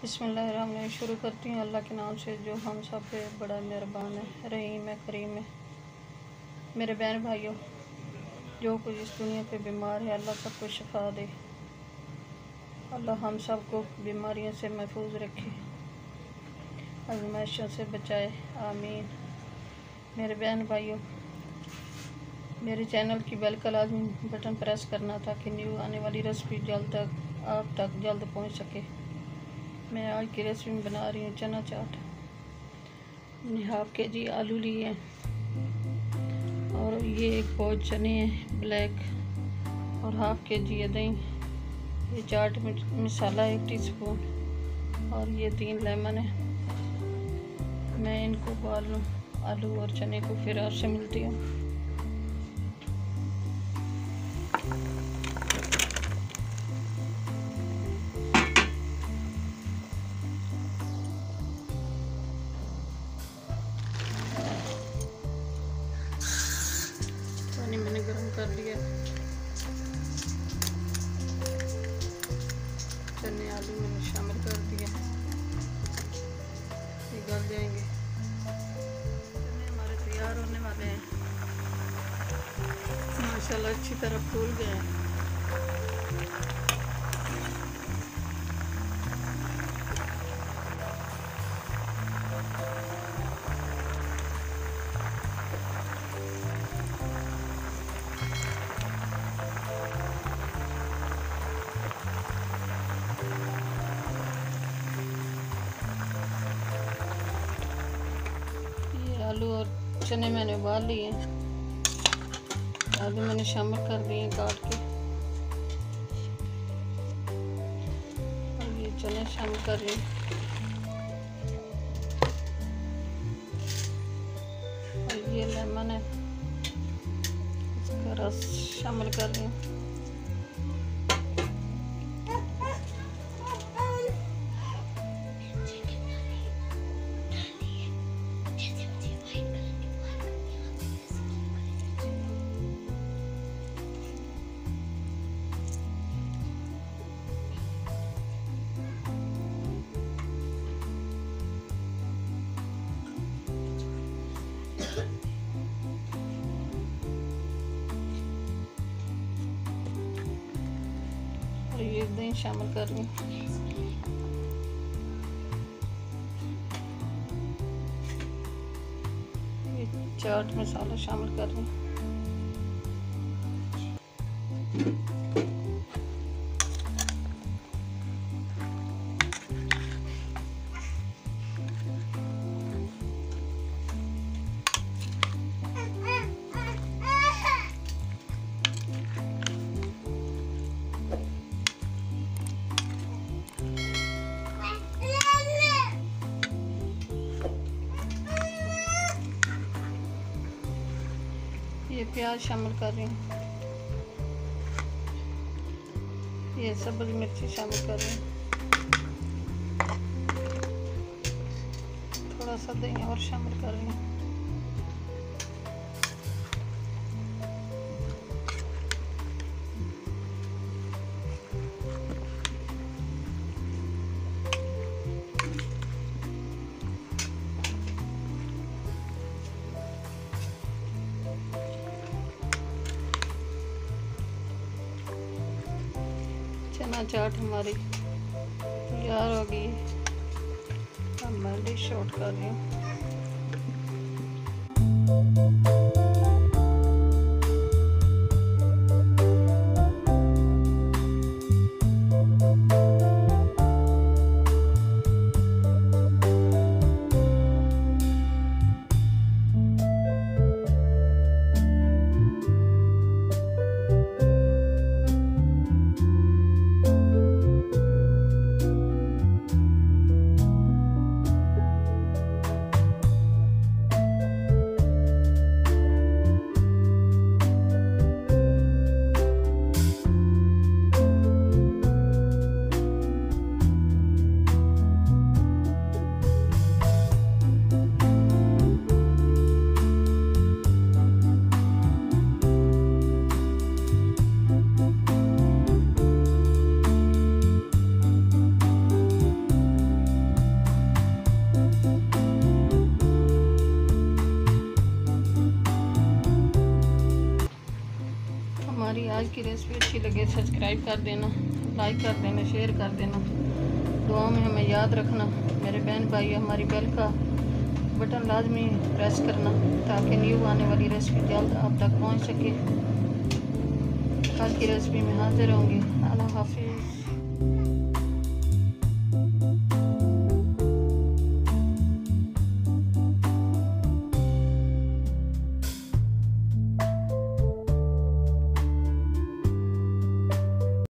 बिस्मिल्लाहिर्रहमानिर्रहीम। शुरू करती हूँ अल्लाह के नाम से जो हम सब पे बड़ा मेहरबान है, रहीम है, करीम है। मेरे बहन भाइयों, जो कुछ इस दुनिया पे बीमार है, अल्लाह सबको शिफा दे। अल्लाह हम सब को बीमारियों से महफूज रखे, आज़माइशों से बचाए, आमीन। मेरे बहन भाइयों, मेरे चैनल की बेल का लाज़मी बटन प्रेस करना ताकि न्यू आने वाली रेसिपी जल्द तक आप तक जल्द पहुंच सके। मैं आज की रेसिपी में बना रही हूँ चना चाट। मैंने हाफ के जी आलू लिए हैं और ये एक पाव चने हैं ब्लैक, और हाफ के जी है दही। ये चाट मसाला 1 टीस्पून, और ये 3 लेमन है। मैं इनको उबाल लूँ आलू और चने को, फिर आपसे मिलती हूँ। पानी मैंने गर्म कर लिया। चने आलू मैंने शामिल कर दिए, ये गल जाएंगे। चने हमारे तैयार होने वाले हैं, माशाल्लाह अच्छी तरह फूल गए हैं। आलू और चने मैंने उबाल लिए। आलू मैंने शामिल कर दिए काट के, और ये चने शामिल कर रही हूँ, और ये लेमन है, इसका रस शामिल कर रही हूँ। ये दही शामिल कर रही हूँ। ये चाट मसाला शामिल कर रही हूँ। ये प्याज शामिल कर रही हूँ, ये सब्ज़ मिर्ची शामिल कर रही हूँ, थोड़ा सा दही और शामिल कर रही हूँ। चना चाट हमारी तैयार हो गई। अब मैं डिश आउट कर रही हूँ। हमारी आज की रेसिपी अच्छी लगे सब्सक्राइब कर देना, लाइक कर देना, शेयर कर देना। दुआ में हमें याद रखना। मेरे बहन भाई हमारी बेल का बटन लाजमी प्रेस करना ताकि न्यू आने वाली रेसिपी जल्द आप तक पहुंच सके। कल की रेसिपी में हाजिर होंगे। अल्लाह हाफिज़।